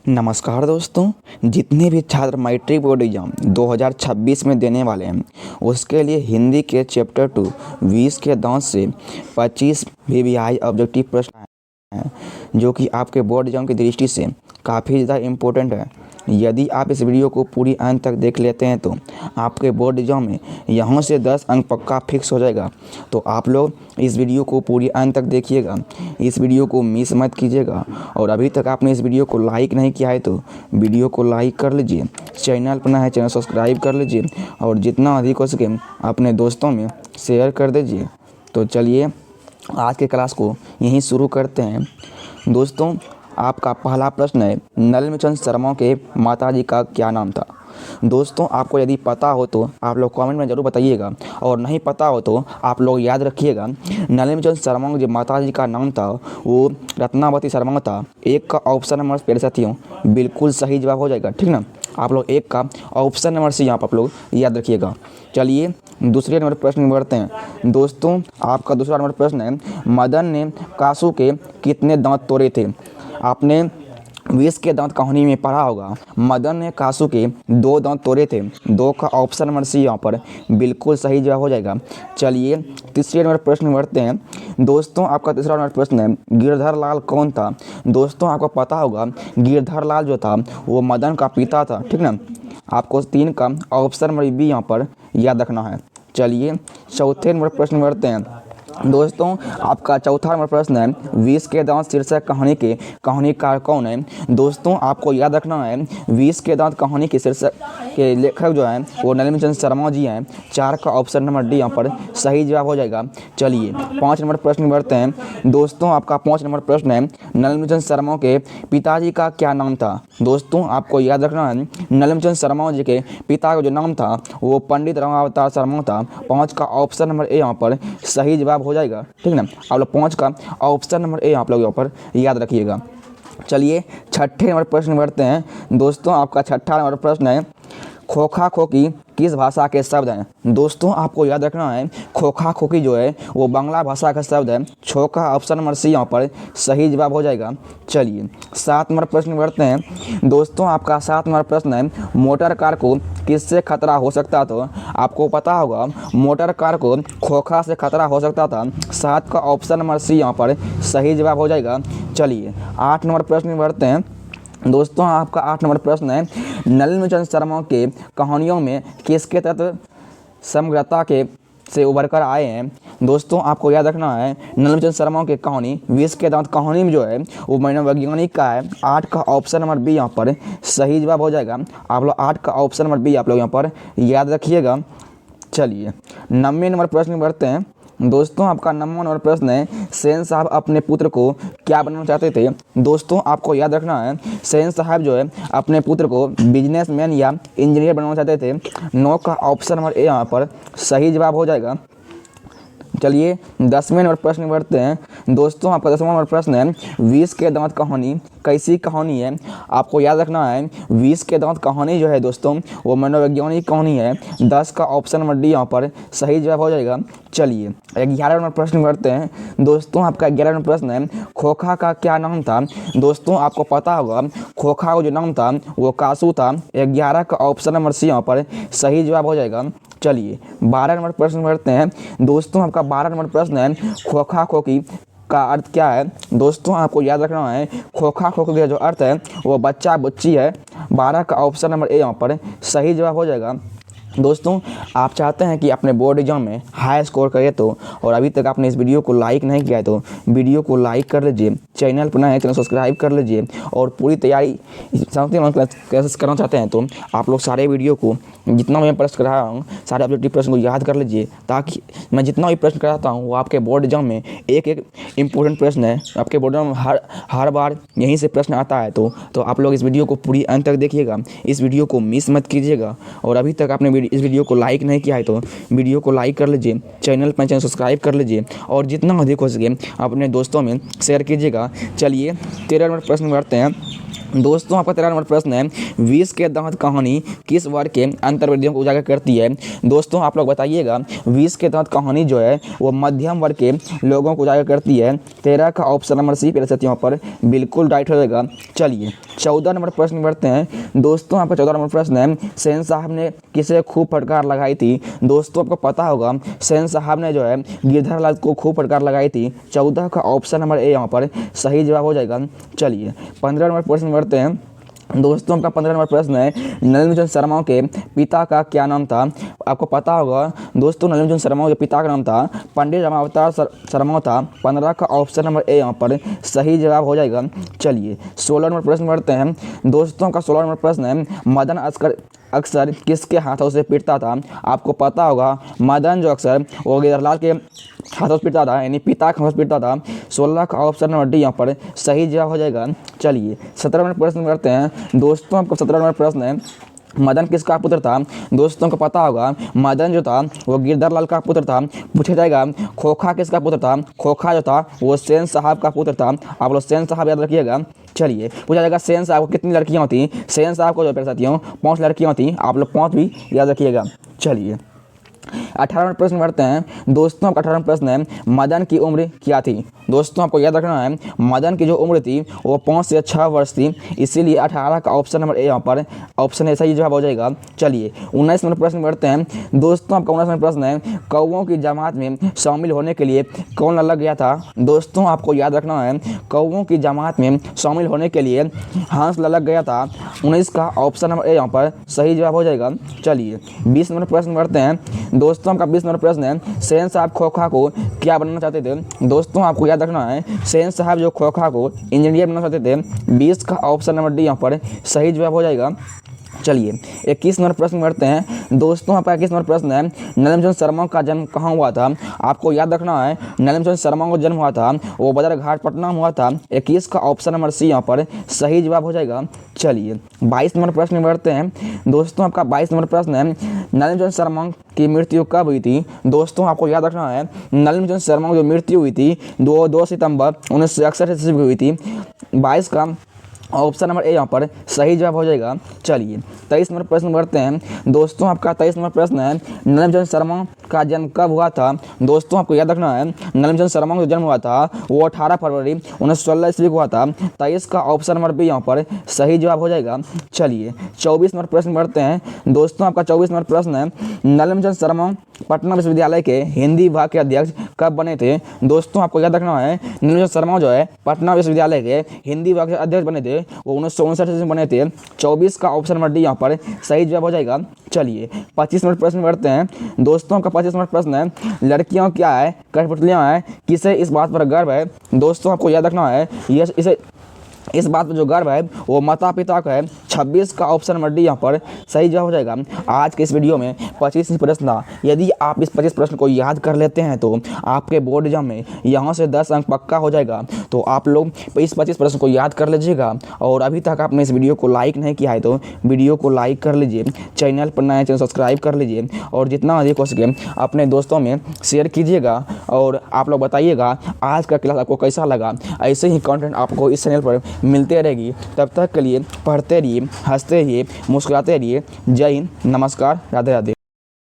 नमस्कार दोस्तों। जितने भी छात्र मैट्रिक बोर्ड एग्जाम 2026 में देने वाले हैं उसके लिए हिंदी के चैप्टर 2 20 के दांत से 25 वीवीआई ऑब्जेक्टिव प्रश्न हैं जो कि आपके बोर्ड एग्जाम की दृष्टि से काफ़ी ज़्यादा इम्पोर्टेंट है। यदि आप इस वीडियो को पूरी अंत तक देख लेते हैं तो आपके बोर्ड एग्जाम में यहाँ से 10 अंक पक्का फिक्स हो जाएगा। तो आप लोग इस वीडियो को पूरी अंत तक देखिएगा, इस वीडियो को मिस मत कीजिएगा। और अभी तक आपने इस वीडियो को लाइक नहीं किया है तो वीडियो को लाइक कर लीजिए, चैनल पर नया है चैनल सब्सक्राइब कर लीजिए और जितना अधिक हो सके अपने दोस्तों में शेयर कर दीजिए। तो चलिए आज के क्लास को यहीं शुरू करते हैं। दोस्तों, आपका पहला प्रश्न है, नलिनीचंद शर्मा के माताजी का क्या नाम था। दोस्तों, आपको यदि पता हो तो आप लोग कमेंट में ज़रूर बताइएगा और नहीं पता हो तो आप लोग याद रखिएगा। नलिनीचंद शर्मा के जो माताजी का नाम था वो रत्नावती शर्मा था। एक का ऑप्शन नंबर मेरे साथियों बिल्कुल सही जवाब हो जाएगा, ठीक ना। आप लोग एक का ऑप्शन नंबर से यहाँ पर आप लोग याद रखिएगा। चलिए दूसरे नंबर प्रश्न में बढ़ते हैं। दोस्तों, आपका दूसरा नंबर प्रश्न है, मदन ने कासू के कितने दांत तोड़े थे। आपने 20 के दांत कहानी में पढ़ा होगा, मदन ने कासू के 2 दांत तोड़े थे। 2 का ऑप्शन नंबर सी यहाँ पर बिल्कुल सही जवाब हो जाएगा। चलिए तीसरे नंबर प्रश्न में बढ़ते हैं। दोस्तों, आपका तीसरा नंबर प्रश्न है, गिरधर लाल कौन था। दोस्तों, आपको पता होगा गिरधर लाल जो था वो मदन का पिता था, ठीक ना। आपको 3 का ऑप्शन नंबर बी यहाँ पर याद रखना है। चलिए चौथे नंबर प्रश्न में बढ़ते हैं। दोस्तों, आपका चौथा नंबर प्रश्न है, 20 के दांत शीर्षक कहानी के कहानीकार कौन है। दोस्तों, आपको याद रखना है 20 के दांत कहानी के शीर्षक के लेखक जो हैं वो नलिनीचंद शर्मा जी हैं। 4 का ऑप्शन नंबर डी यहाँ पर सही जवाब हो जाएगा। चलिए 5 नंबर प्रश्न में बढ़ते हैं। दोस्तों, आपका 5 नंबर प्रश्न है, नलिनीचंद शर्मा के पिताजी का क्या नाम था। दोस्तों, आपको याद रखना है नलिनीचंद शर्मा जी के पिता का जो नाम था वो पंडित रामावतार शर्मा था। 5 का ऑप्शन नंबर ए यहाँ पर सही जवाब हो जाएगा, ठीक ना। आप लोग 5 का ऑप्शन नंबर ए आप लोग यहाँ पर याद रखिएगा। चलिए छठे नंबर प्रश्न में बढ़ते हैं। दोस्तों, आपका छठा नंबर प्रश्न है, खोखा खोकी किस भाषा के शब्द हैं। दोस्तों, आपको याद रखना है खोखा खोकी जो है वो बांग्ला भाषा का शब्द है। 6 का ऑप्शन नंबर सी यहाँ पर सही जवाब हो जाएगा। चलिए 7 नंबर प्रश्न में बढ़ते हैं। दोस्तों, आपका 7 नंबर प्रश्न है, मोटर कार को किससे खतरा हो सकता था। आपको पता होगा मोटर कार को खोखा से खतरा हो सकता था। 7 का ऑप्शन नंबर सी यहाँ पर सही जवाब हो जाएगा। चलिए 8 नंबर प्रश्न में बढ़ते हैं। दोस्तों, आपका 8 नंबर प्रश्न है, नलिनीचंद शर्मा के कहानियों में किसके तत्व समग्रता के से उभर कर आए हैं। दोस्तों, आपको याद रखना है नलिनीचंद शर्मा की कहानी 20 के दांत कहानी में जो है वो मनोवैज्ञानिक का है। 8 का ऑप्शन नंबर बी यहाँ पर सही जवाब हो जाएगा। आप लोग 8 का ऑप्शन नंबर बी आप लोग यहाँ पर याद रखिएगा। चलिए 9वें नंबर प्रश्न में बढ़ते हैं। दोस्तों, आपका 9वां नंबर प्रश्न है, सेन साहब अपने पुत्र को क्या बनाना चाहते थे। दोस्तों, आपको याद रखना है सेन साहब जो है अपने पुत्र को बिजनेसमैन या इंजीनियर बनाना चाहते थे। 9 का ऑप्शन नंबर ए यहाँ पर सही जवाब हो जाएगा। चलिए 10वें नंबर प्रश्न में बढ़ते हैं। दोस्तों, आपका 10वां नंबर प्रश्न है, 20 के दांत कहानी कैसी कहानी है। आपको याद रखना है 20 के दांत कहानी जो है दोस्तों वो मनोवैज्ञानिक कहानी है। 10 का ऑप्शन नंबर डी यहाँ पर सही जवाब हो जाएगा। चलिए 11वें नंबर प्रश्न में बढ़ते हैं। दोस्तों, आपका 11वां नंबर प्रश्न है, खोखा का क्या नाम था। दोस्तों, आपको पता होगा खोखा का जो नाम था वो कासू था। 11 का ऑप्शन नंबर सी यहाँ पर सही जवाब हो जाएगा। चलिए 12 नंबर प्रश्न बढ़ते हैं। दोस्तों, आपका 12 नंबर प्रश्न है, खोखा खोकी का अर्थ क्या है। दोस्तों, आपको याद रखना है खोखा खोकी का जो अर्थ है वो बच्चा बुच्ची है। 12 का ऑप्शन नंबर ए यहाँ पर सही जवाब हो जाएगा। दोस्तों, आप चाहते हैं कि अपने बोर्ड एग्जाम में हाई स्कोर करें तो और अभी तक आपने इस वीडियो को लाइक नहीं किया है तो वीडियो को लाइक कर लीजिए, चैनल पर नए हैं चैनल सब्सक्राइब कर लीजिए और पूरी तैयारी क्लासेस करना चाहते हैं तो आप लोग सारे वीडियो को जितना मैं प्रश्न करा रहा हूँ सारे ऑब्जेक्टिव प्रश्न को याद कर लीजिए, ताकि मैं जितना भी प्रश्न कराता हूँ वो आपके बोर्ड एग्जाम में एक एक इम्पोर्टेंट प्रश्न है। आपके बोर्ड एग्जाम में हर बार यहीं से प्रश्न आता है तो आप लोग इस वीडियो को पूरी अंत तक देखिएगा, इस वीडियो को मिस मत कीजिएगा। और अभी तक आपने इस वीडियो को लाइक नहीं किया है तो वीडियो को लाइक कर लीजिए, चैनल सब्सक्राइब कर लीजिए और जितना अधिक हो सके अपने दोस्तों में शेयर कीजिएगा। चलिए 13 नंबर प्रश्न में बढ़ते हैं। दोस्तों आपका 13 नंबर प्रश्न है, विष के दांत कहानी किस वर्ग के अंतर्विधियों को उजागर करती है। दोस्तों आप लोग बताइएगा, विष के दांत कहानी जो है वो मध्यम वर्ग के लोगों को उजागर करती है। 13 का ऑप्शन नंबर सी प्रतिशत यहाँ पर बिल्कुल राइट हो जाएगा। चलिए 14 नंबर प्रश्न बढ़ते हैं। दोस्तों आपका 14 नंबर प्रश्न है, सेन साहब ने किसे खूब फटकार लगाई थी। दोस्तों आपको पता होगा, सेन साहब ने जो है गिरधर लाल को खूब फटकार लगाई थी। 14 का ऑप्शन नंबर ए यहाँ पर सही जवाब हो जाएगा। चलिए 15 नंबर प्रश्न बढ़ते हैं। दोस्तों आपका 15 नंबर प्रश्न है, नलिनीचंद शर्मा के पिता का क्या नाम था। आपको पता होगा दोस्तों, नलिनीचंद शर्मा के पिता का नाम था पंडित रामावतार शर्मा था। 15 का ऑप्शन नंबर ए यहाँ पर सही जवाब हो जाएगा। चलिए 16 नंबर प्रश्न बढ़ते हैं। दोस्तों का 16 नंबर प्रश्न है, मदन अक्सर किसके हाथों से पीटता था। आपको पता होगा, मदन जो अक्सर वो गिरधरलाल के हाथों से पीटता था, यानी पिता के हाथों से पीटता था। 16 का ऑप्शन नंबर डी यहाँ पर सही जवाब हो जाएगा। चलिए 17 नंबर प्रश्न करते हैं। दोस्तों आपको 17 नंबर प्रश्न है, मदन किसका पुत्र था। दोस्तों को पता होगा, मदन जो था वो गिरधर लाल का पुत्र था। पूछा जाएगा, खोखा किसका पुत्र था। खोखा जो था वो सेन साहब का पुत्र था। आप लोग सेन साहब याद रखिएगा। चलिए पूछा जाएगा, सेन साहब को कितनी लड़कियां होती। सेन साहब को जो प्यारे साथियों 5 लड़कियां होती। आप लोग 5 भी याद रखिएगा। चलिए 18 प्रश्न बढ़ते हैं। दोस्तों आपका 18 प्रश्न है, मदन की उम्र क्या थी। दोस्तों आपको याद रखना है, मदन की जो उम्र थी वो 5 से 6 वर्ष थी, इसीलिए 18 का ऑप्शन नंबर ए यहाँ पर ऑप्शन ऐसा ही जवाब हो जाएगा। चलिए 19 नंबर प्रश्न बढ़ते हैं। दोस्तों आपका 19 नंबर प्रश्न है, कौवों की जमात में शामिल होने के लिए कौन ललक गया था। दोस्तों आपको याद रखना है, कौवों की जमात में शामिल होने के लिए हंस ललक गया था। 19 का ऑप्शन नंबर ए यहाँ पर सही जवाब हो जाएगा। चलिए 20 नंबर प्रश्न बढ़ते हैं। दोस्तों का 20 नंबर प्रश्न है, सेन साहब खोखा को क्या बनाना चाहते थे। दोस्तों आपको याद रखना है, सेन साहब जो खोखा को इंजीनियर बनाना चाहते थे। 20 का ऑप्शन नंबर डी यहाँ पर सही जवाब हो जाएगा। चलिए 21 नंबर प्रश्न बढ़ते हैं। दोस्तों आपका 21 नंबर प्रश्न है, नलिनीचंद शर्मा का जन्म कहाँ हुआ था। आपको याद रखना है, नलिनीचंद शर्मा को जन्म हुआ था वो बदरघाट पटना में हुआ था। 21 का ऑप्शन नंबर सी यहाँ पर सही जवाब हो जाएगा। चलिए 22 नंबर प्रश्न बढ़ते हैं। दोस्तों आपका 22 नंबर प्रश्न है, नलिनीचंद शर्मा की मृत्यु कब हुई थी। दोस्तों आपको याद रखना है, नलिनीचंद शर्मा की जो मृत्यु हुई थी 2 सितंबर 1961 ईस्वी को हुई थी। 22 का ऑप्शन नंबर ए यहाँ पर सही जवाब हो जाएगा। चलिए 23 नंबर प्रश्न बढ़ते हैं। दोस्तों आपका 23 नंबर प्रश्न है, नलिनीचंद शर्मा का जन्म कब हुआ था। दोस्तों आपको याद रखना है, नलिनीचंद शर्मा का जो जन्म हुआ था वो 18 फरवरी 1916 ईस्वी को हुआ था। 23 का ऑप्शन नंबर बी यहाँ पर सही जवाब हो जाएगा। चलिए 24 नंबर प्रश्न बढ़ते हैं। दोस्तों आपका 24 नंबर प्रश्न है, नलिनीचंद शर्मा पटना विश्वविद्यालय के हिंदी विभाग के अध्यक्ष कब बने थे। दोस्तों आपको याद रखना है, नलिनीचंद शर्मा जो है पटना विश्वविद्यालय के हिंदी विभाग के अध्यक्ष बने थे, वो 1959 में बने थे। 24 का ऑप्शन नंबर डी यहाँ पर सही जवाब हो जाएगा। चलिए 25 नंबर प्रश्न बढ़ते हैं। दोस्तों आपका 25 नंबर प्रश्न है, लड़कियां क्या है कठपुतलियां हैं, किसे इस बात पर गर्व है। दोस्तों आपको याद रखना है, इस बात पर जो गर्व है वो माता पिता का है। 26 का ऑप्शन नंबर डी यहाँ पर सही जवाब हो जाएगा। आज के इस वीडियो में 25 प्रश्न था। यदि आप इस 25 प्रश्न को याद कर लेते हैं तो आपके बोर्ड एग्जाम में यहाँ से 10 अंक पक्का हो जाएगा। तो आप लोग इस 25 प्रश्न को याद कर लीजिएगा। और अभी तक आपने इस वीडियो को लाइक नहीं किया है तो वीडियो को लाइक कर लीजिए, चैनल पर नए चैनल सब्सक्राइब कर लीजिए और जितना अधिक हो सके अपने दोस्तों में शेयर कीजिएगा। और आप लोग बताइएगा आज का क्लास आपको कैसा लगा। ऐसे ही कंटेंट आपको इस चैनल पर मिलते रहेगी। तब तक के लिए पढ़ते रहिए, हंसते रहिए, मुस्कुराते रहिए। जय हिंद, नमस्कार, राधे राधे।